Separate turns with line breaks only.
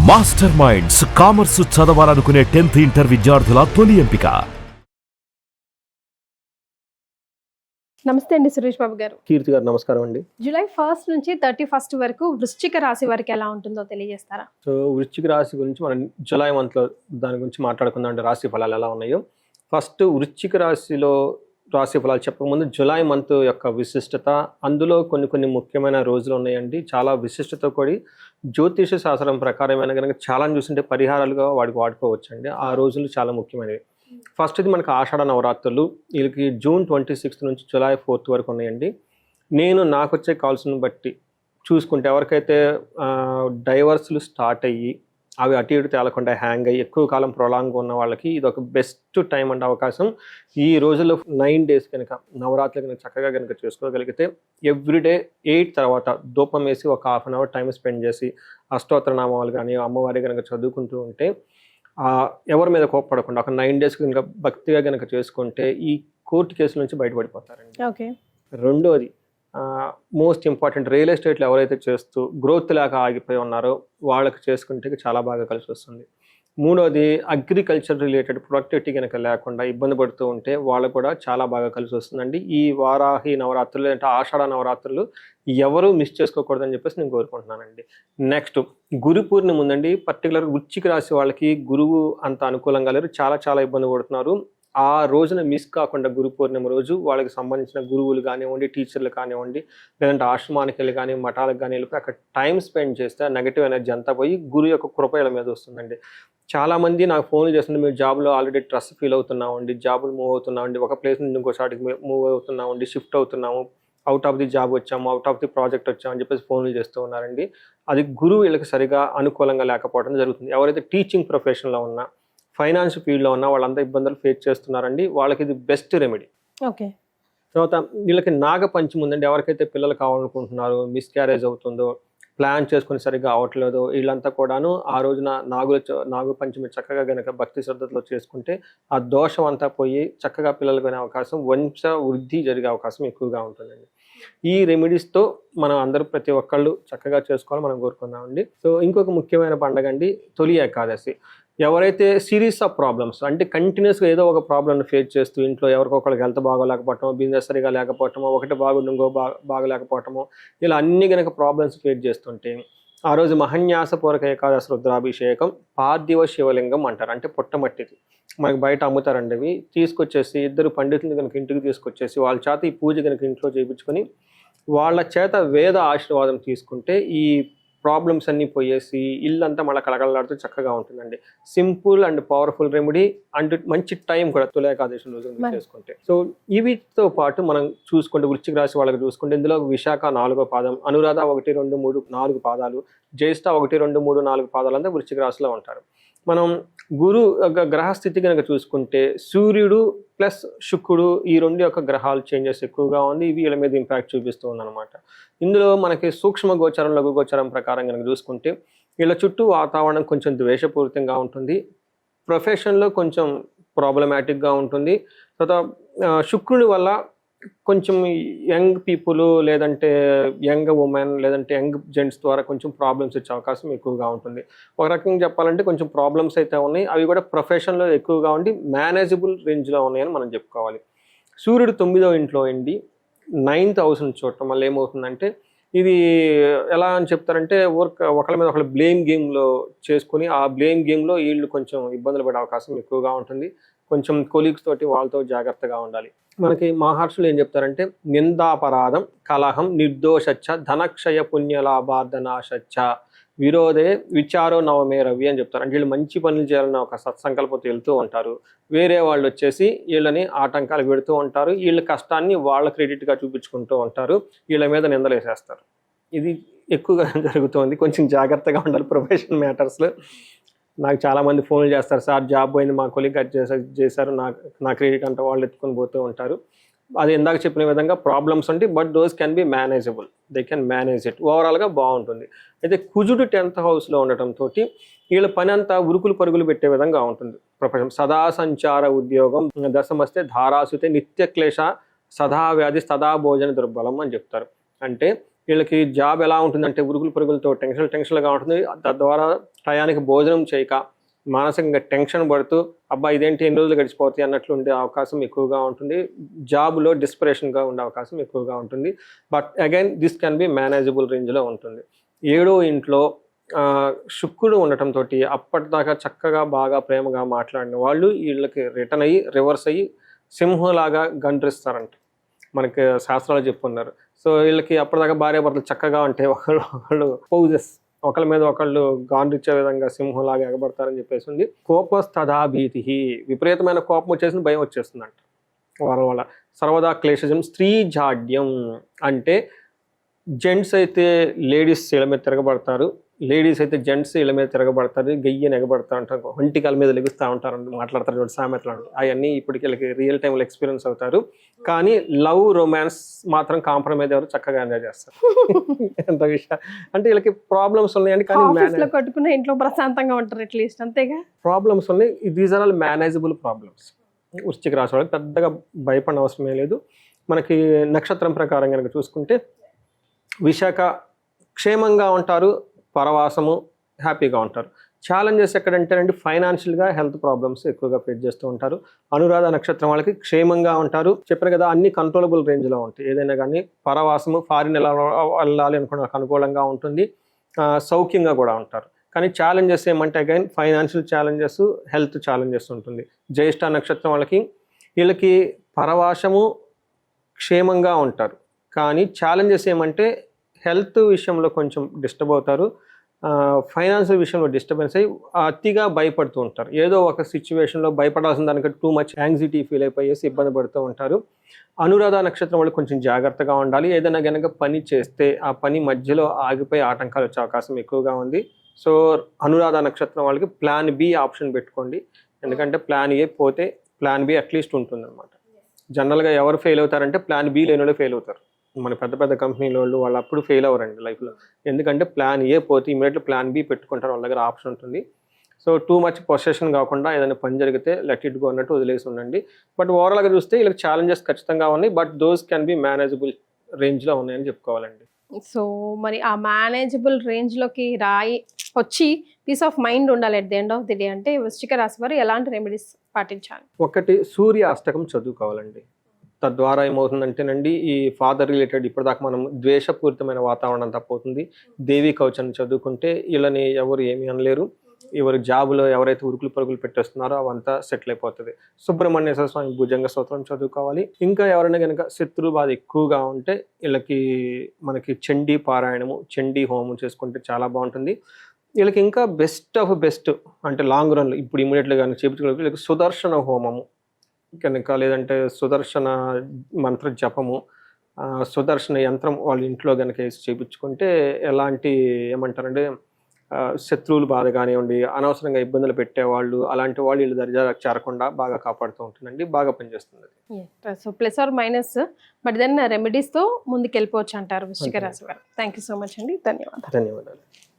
Master minds commerce చదవాలనుకునే 10th inter విద్యార్థుల తొలి ఎంపిక.
నమస్తే అండి సురేష్ బాబు గారు.
కీర్తి గారు నమస్కారం అండి.
జూలై 1 నుంచి 31 వరకు వృశ్చిక రాశి వారికి ఎలా ఉంటుందో తెలియజేస్తారా?
సో వృశ్చిక రాశి గురించి మనం జూలై మంత్లో దాని గురించి మాట్లాడుకుందాం. అంటే రాశి ఫలాలు ఎలా ఉన్నాయో ఫస్ట్ వృశ్చిక రాశిలో రాశి ఫలాలు చెప్పకముందు జూలై మంత్ యొక్క విశిష్టత, అందులో కొన్ని ముఖ్యమైన రోజులు ఉన్నాయండి. చాలా విశిష్టత కూడి జ్యోతిష శాస్త్రం ప్రకారమైన కనుక చాలా చూస్తుంటే పరిహారాలుగా వాడుకోవచ్చు అండి. ఆ రోజులు చాలా ముఖ్యమైనవి. ఫస్ట్ ఇది మనకు ఆషాఢ నవరాత్రులు, వీళ్ళకి జూన్ 26 నుంచి జూలై 4 వరకు ఉన్నాయండి. నాకు వచ్చే కాల్స్ని బట్టి చూసుకుంటే ఎవరికైతే డైవర్స్లు స్టార్ట్ అయ్యి అవి అటు ఇటు తేలకుండా హ్యాంగ్ అయ్యి ఎక్కువ కాలం ప్రొలాంగ్ ఉన్న వాళ్ళకి ఇది ఒక బెస్ట్ టైం అంటే అవకాశం. ఈ రోజుల్లో 9 days కనుక నవరాత్రులు కనుక చక్కగా కనుక చేసుకోగలిగితే ఎవ్రీడే 8 తర్వాత ధూపం వేసి ఒక 1/2 hour టైం స్పెండ్ చేసి అష్టోత్తర నామాలు కానీ అమ్మవారి కనుక చదువుకుంటూ ఉంటే ఎవరి మీద కోప్పడకుండా ఒక 9 days కనుక భక్తిగా కనుక చేసుకుంటే ఈ కోర్టు కేసుల నుంచి బయటపడిపోతారండి.
ఓకే.
రెండోది మోస్ట్ ఇంపార్టెంట్, రియల్ ఎస్టేట్లో ఎవరైతే చేస్తూ గ్రోత్ లేక ఆగిపోయి ఉన్నారో వాళ్ళకి చేసుకుంటే చాలా బాగా కలిసి వస్తుంది. మూడోది అగ్రికల్చర్ రిలేటెడ్ ప్రొడక్టివిటీ కనుక లేకుండా ఇబ్బంది పడుతూ ఉంటే వాళ్ళకు కూడా చాలా బాగా కలిసి వస్తుందండి. ఈ వారాహి నవరాత్రులు అంటే ఆషాఢ నవరాత్రులు ఎవరు మిస్ చేసుకోకూడదని చెప్పేసి నేను కోరుకుంటున్నానండి. నెక్స్ట్ గురు పూర్ణిమ ఉందండి. పర్టికులర్ వృశ్చిక రాశి వాళ్ళకి గురువు అంత అనుకూలంగా లేరు, చాలా ఇబ్బంది పడుతున్నారు. ఆ రోజున మిస్ కాకుండా గురు పూర్ణిమ రోజు వాళ్ళకి సంబంధించిన గురువులు కానివ్వండి, టీచర్లు కానివ్వండి, లేదంటే ఆశ్రమానికి వెళ్ళి కానీ మఠాలకు కానీ వెళ్ళి అక్కడ టైం స్పెండ్ చేస్తే నెగిటివ్ ఎనర్జీ అంతా పోయి గురు యొక్క కృప వీళ్ళ మీద వస్తుందండి. చాలామంది నాకు ఫోన్లు చేస్తుంటే మేము జాబ్లో ఆల్రెడీ స్ట్రెస్ ఫీల్ అవుతున్నామండి, జాబులు మూవ్ అవుతున్నామండి, ఒక ప్లేస్ నుంచి ఇంకో చాటికి మూవ్ అవుతున్నామండి, షిఫ్ట్ అవుతున్నాము, అవుట్ ఆఫ్ ది జాబ్ వచ్చాము, అవుట్ ఆఫ్ ది ప్రాజెక్ట్ వచ్చామని చెప్పేసి ఫోన్లు చేస్తూ ఉన్నారండి. అది గురువు వీళ్ళకి సరిగా అనుకూలంగా లేకపోవడం జరుగుతుంది. ఎవరైతే టీచింగ్ ప్రొఫెషన్లో ఉన్నా, ఫైనాన్స్ ఫీల్డ్లో ఉన్న వాళ్ళంతా ఇబ్బందులు ఫేస్ చేస్తున్నారండి. వాళ్ళకి ఇది బెస్ట్ రెమెడీ.
ఓకే.
తర్వాత వీళ్ళకి నాగపంచమి ఉందండి. ఎవరికైతే పిల్లలు కావాలనుకుంటున్నారో, మిస్క్యారేజ్ అవుతుందో, ప్లాన్ చేసుకుని సరిగ్గా అవ్వట్లేదో వీళ్ళంతా కూడాను ఆ రోజున నాగపంచమి చక్కగా కనుక భక్తి శ్రద్ధతో చేసుకుంటే ఆ దోషం అంతా పోయి చక్కగా పిల్లలు కొనే అవకాశం, వంశ వృద్ధి జరిగే అవకాశం ఎక్కువగా ఉంటుందండి. ఈ రెమెడీస్తో మనం అందరూ ప్రతి ఒక్కళ్ళు చక్కగా చేసుకోవాలని మనం కోరుకుందామండి. సో ఇంకొక ముఖ్యమైన పండుగ అండి తొలి ఏకాదశి. ఎవరైతే సిరీస్ ఆఫ్ ప్రాబ్లమ్స్ అంటే కంటిన్యూస్గా ఏదో ఒక ప్రాబ్లమ్ని ఫేస్ చేస్తూ ఇంట్లో ఎవరికొకరికి హెల్త్ బాగోలేకపోవటమో, బిజినెస్ సరిగా లేకపోవటమో, ఒకటి బాగుండి ఇంకో బాగలేకపోవటమో, ఇలా అన్ని కనుక ప్రాబ్లమ్స్ ఫేస్ చేస్తుంటే ఆ రోజు మహన్యాసపూర్వక ఏకాదశి రుద్రాభిషేకం పార్థివ శివలింగం అంటారు. అంటే పుట్టమట్టిది మనకు బయట అమ్ముతారండి. అవి తీసుకొచ్చేసి ఇద్దరు పండితులు కనుక ఇంటికి తీసుకొచ్చేసి వాళ్ళ చేత ఈ పూజ కనుక ఇంట్లో చేయించుకొని వాళ్ళ చేత వేద ఆశీర్వాదం తీసుకుంటే ఈ ప్రాబ్లమ్స్ అన్నీ పోయేసి ఇల్లంతా మళ్ళీ కలకలలాడుతూ చక్కగా ఉంటుందండి. Simple and powerful remedy and మంచి టైం కూడా తొలి ఏకాదశి రోజు చేసుకుంటే. సో వీటితో పాటు మనం చూసుకుంటే వృశ్చిక రాశి వాళ్ళకి చూసుకుంటే ఇందులో విశాఖ 4వ పాదం, అనురాధ 1, 2, 3, 4 పాదాలు, జ్యేష్ఠ 1, 2, 3, 4 పాదాలు అంతా వృశ్చిక రాశిలో ఉంటారు. మనం గురు గ్రహస్థితి కనుక చూసుకుంటే సూర్యుడు ప్లస్ శుక్రుడు ఈ 2 యొక్క గ్రహాలు చేంజెస్ ఎక్కువగా ఉంది. ఇవి వీళ్ళ మీద ఇంపాక్ట్ చూపిస్తూ ఉందన్నమాట. ఇందులో మనకి సూక్ష్మ గోచారం, లఘు గోచారం ప్రకారం కనుక చూసుకుంటే వీళ్ళ చుట్టూ వాతావరణం కొంచెం ద్వేషపూరితంగా ఉంటుంది, ప్రొఫెషన్లో కొంచెం ప్రాబ్లమాటిక్గా ఉంటుంది. తర్వాత శుక్రుడి వల్ల కొంచెం యంగ్ పీపుల్ లేదంటే యంగ్ ఉమెన్ లేదంటే యంగ్ జెంట్స్ ద్వారా కొంచెం ప్రాబ్లమ్స్ వచ్చే అవకాశం ఎక్కువగా ఉంటుంది. ఒక రకంగా చెప్పాలంటే కొంచెం ప్రాబ్లమ్స్ అయితే ఉన్నాయి, అవి కూడా ప్రొఫెషన్లో ఎక్కువగా ఉండి మేనేజబుల్ రేంజ్లో ఉన్నాయని మనం చెప్పుకోవాలి. సూర్యుడు 9వ ఇంట్లో ఉండి 9th హౌస్ని చూడటం వల్ల ఏమవుతుందంటే ఇది ఎలా అని చెప్తారంటే ఒకళ్ళ మీద ఒకళ్ళు బ్లేమ్ గేమ్లో చేసుకుని ఆ బ్లేమ్ గేమ్లో వీళ్ళు కొంచెం ఇబ్బందులు పడే అవకాశం ఎక్కువగా ఉంటుంది. కొంచెం కొలీగ్స్ తోటి వాళ్ళతో జాగ్రత్తగా ఉండాలి. మనకి మహర్షులు ఏం చెప్తారంటే నిందాపరాధం కలహం నిర్దోషచ్చ ధనక్షయ పుణ్యలాభార్ధనాశచ్చ విరోధే విచారో నవమే రవి అని చెప్తారు. అంటే వీళ్ళు మంచి పనులు చేయాలని ఒక సత్సంకల్పంతో వెళ్తూ ఉంటారు, వేరే వాళ్ళు వచ్చేసి వీళ్ళని ఆటంకాలు పెడుతూ ఉంటారు, వీళ్ళ కష్టాన్ని వాళ్ళ క్రెడిట్గా చూపించుకుంటూ ఉంటారు, వీళ్ళ మీద నిందలు వేసేస్తారు. ఇది ఎక్కువగా జరుగుతుంది. కొంచెం జాగ్రత్తగా ఉండాలి ప్రొఫెషనల్ మ్యాటర్స్లో. నాకు చాలామంది ఫోన్లు చేస్తారు, సార్ జాబ్ పోయింది, మా కొలీగ్ చేశారు, నా క్రెడిట్ అంతా వాళ్ళు ఎత్తుకొని పోతూ ఉంటారు. అది ఇందాక చెప్పిన విధంగా ప్రాబ్లమ్స్ ఉంటాయి, but those can be manageable, they can manage it. ఓవరాల్గా బాగుంటుంది. అయితే కుజుడు 10th హౌస్లో ఉండటంతో వీళ్ళ పని అంతా ఉరుకులు పరుగులు పెట్టే విధంగా ఉంటుంది. ప్రపంచం సదా సంచార ఉద్యోగం దశమస్తే ధారాసుతే నిత్య క్లేశ సదా వ్యాధి సదా భోజన దుర్బలం అని చెప్తారు. అంటే వీళ్ళకి జాబ్ ఎలా ఉంటుందంటే ఉరుగులు పరుగులతో టెన్షన్గా ఉంటుంది. తద్వారా టయానికి భోజనం చేయక మానసికంగా టెన్షన్ పడుతూ అబ్బా ఇదేంటి ఎన్ని రోజులు గడిచిపోతాయి అన్నట్లు ఉండే అవకాశం ఎక్కువగా ఉంటుంది. జాబ్లో డిస్పరేషన్గా ఉండే అవకాశం ఎక్కువగా ఉంటుంది. But again this can be manageable రేంజ్లో ఉంటుంది. 7వ ఇంట్లో శుక్రుడు ఉండటంతో అప్పటిదాకా చక్కగా బాగా ప్రేమగా మాట్లాడిన వాళ్ళు వీళ్ళకి రిటర్న్ అయ్యి రివర్స్ అయ్యి సింహంలాగా గండ్రిస్తారంట, మనకి శాస్త్రాలు చెప్పున్నారు. సో వీళ్ళకి అప్పటిదాకా భార్యాభర్తలు చక్కగా ఉంటే వాళ్ళు పౌజెస్ ఒకళ్ళ మీద ఒకళ్ళు గాండ్రిచ్చే విధంగా సింహంలాగా ఎగబడతారని చెప్పేసి ఉంది. కోపస్తథా భీతి, విపరీతమైన కోపం వచ్చేసింది, భయం వచ్చేస్తుందంట వాళ్ళ సర్వదా క్లేశజం. స్త్రీ జాడ్యం అంటే జెంట్స్ అయితే లేడీస్ ఇళ్ళ మీద తిరగబడతారు, లేడీస్ అయితే జెంట్స్ ఇళ్ళ మీద తిరగబడతారు, గెయ్యని ఎగబడతా ఉంటారు, ఒంటికాల మీద లెగుస్తూ ఉంటారు, మాట్లాడతారు చూడండి సామెతలు. అవన్నీ ఇప్పటికి వీళ్ళకి రియల్ టైంలో ఎక్స్పీరియన్స్ అవుతారు. కానీ లవ్ రొమాన్స్ మాత్రం కాంప్రమైజ్ ఎవరు చక్కగా ఎంజాయ్ చేస్తారు. ఎంత విషయం అంటే వీళ్ళకి ప్రాబ్లమ్స్ ఉన్నాయండి, కానీ
కట్టుకున్న ఇంట్లో ప్రశాంతంగా ఉంటారు అట్లీస్ట్, అంతేగా.
ప్రాబ్లమ్స్ ఉన్నాయి, these are all manageable problems. వృశ్చిక రాశి వాళ్ళకి పెద్దగా భయపడిన అవసరమే లేదు. మనకి నక్షత్రం ప్రకారం కనుక చూసుకుంటే విశాఖ క్షేమంగా ఉంటారు, పరవాసము హ్యాపీగా ఉంటారు. ఛాలెంజెస్ ఎక్కడంటేనండి ఫైనాన్షియల్గా హెల్త్ ప్రాబ్లమ్స్ ఎక్కువగా ఫేస్ చేస్తూ ఉంటారు. అనురాధ నక్షత్రం వాళ్ళకి క్షేమంగా ఉంటారు, చెప్పారు కదా అన్ని కంట్రోలబుల్ రేంజ్లో ఉంటాయి. ఏదైనా కానీ పరవాసము ఫారిన్ ఎలా వెళ్ళాలి అనుకున్న అనుకూలంగా ఉంటుంది, సౌఖ్యంగా కూడా ఉంటారు. కానీ ఛాలెంజెస్ ఏమంటే again financial challenges, health challenges ఉంటుంది. జ్యేష్ఠ నక్షత్రం వాళ్ళకి వీళ్ళకి పరవాసము క్షేమంగా ఉంటారు, కానీ ఛాలెంజెస్ ఏమంటే హెల్త్ విషయంలో కొంచెం డిస్టర్బ్ అవుతారు, ఫైనాన్షియల్ విషయంలో డిస్టర్బెన్స్ అయ్యి అతిగా భయపడుతూ ఉంటారు. ఏదో ఒక సిచ్యువేషన్లో భయపడాల్సిన దానికి టూ మచ్ యాంగ్జైటీ ఫీల్ అయిపోయేసి ఇబ్బంది పడుతూ ఉంటారు. అనురాధ నక్షత్రం వాళ్ళు కొంచెం జాగ్రత్తగా ఉండాలి. ఏదైనా కనుక పని చేస్తే ఆ పని మధ్యలో ఆగిపోయి ఆటంకాలు వచ్చే అవకాశం ఎక్కువగా ఉంది. సో అనురాధ నక్షత్రం వాళ్ళకి ప్లాన్ బి ఆప్షన్ పెట్టుకోండి, ఎందుకంటే ప్లాన్ ఏ పోతే ప్లాన్ బి అట్లీస్ట్ ఉంటుంది అనమాట. జనరల్గా ఎవరు ఫెయిల్ అవుతారంటే ప్లాన్ బి లేని వాళ్ళు ఫెయిల్ అవుతారు. మన పెద్ద పెద్ద కంపెనీల వాళ్ళు అప్పుడు ఫెయిల్ అవ్వరండి లైఫ్లో, ఎందుకంటే ప్లాన్ ఏ పోతే ఇమీడియట్లీ ప్లాన్ బి పెట్టుకుంటారు, వాళ్ళ దగ్గర ఆప్షన్ ఉంటుంది. సో టూ మచ్ పొసెషన్ కాకుండా ఏదైనా పని జరిగితే లెట్ ఇట్ గో అన్నట్టు వదిలేసి ఉండండి. బట్ ఓవరాల్గా చూస్తే వీళ్ళకి ఛాలెంజెస్ ఖచ్చితంగా ఉన్నాయి, but those can be manageable రేంజ్లో ఉన్నాయని చెప్పుకోవాలండి.
సో మరి ఆ మేనేజబుల్ రేంజ్లోకి వచ్చి పీస్ ఆఫ్ మైండ్ ఉండాలి at the end of the day అంటే వృశ్చిక రాశి వారు ఎలాంటి రెమెడీస్ పాటించాలి?
ఒకటి సూర్య అష్టకం చదువుకోవాలండి. తద్వారా ఏమవుతుందంటేనండి ఈ ఫాదర్ రిలేటెడ్ ఇప్పటిదాకా మనం ద్వేషపూరితమైన వాతావరణం తప్పవుతుంది. దేవి కవచాన్ని చదువుకుంటే వీళ్ళని ఎవరు ఏమీ అనలేరు. ఎవరి జాబులో ఎవరైతే ఉరుకులు పరుగులు పెట్టేస్తున్నారో అవంతా సెటిల్ అయిపోతుంది. సుబ్రహ్మణ్యేశ్వర స్వామి భుజంగ స్తోత్రం చదువుకోవాలి. ఇంకా ఎవరైనా కనుక శత్రు బాధ ఎక్కువగా ఉంటే వీళ్ళకి మనకి చండీ పారాయణము, చండీ హోమం చేసుకుంటే చాలా బాగుంటుంది. వీళ్ళకి ఇంకా బెస్ట్ ఆఫ్ బెస్ట్ అంటే లాంగ్ రన్లో ఇప్పుడు ఇమీడియట్గా కానీ చేయించుకోవాలి. వీళ్ళకి సుదర్శన హోమము కనుక లేదంటే సుదర్శన మంత్ర జపము, సుదర్శన యంత్రం వాళ్ళ ఇంట్లో కనుక వేసి చేయించుకుంటే ఎలాంటి ఏమంటారంటే శత్రువులు బాధ కానివ్వండి, అనవసరంగా ఇబ్బందులు పెట్టేవాళ్ళు అలాంటి వాళ్ళు వీళ్ళు దర్జా చేరకుండా బాగా కాపాడుతూ ఉంటుందండి, బాగా పనిచేస్తుంది.
So plus or minus but then రెమెడీస్తో ముందుకు వెళ్ళిపోవచ్చు అంటారు వృశ్చిక రాశి వారు. థ్యాంక్ యూ సో మచ్ అండి, ధన్యవాదాలు.
ధన్యవాదాలు.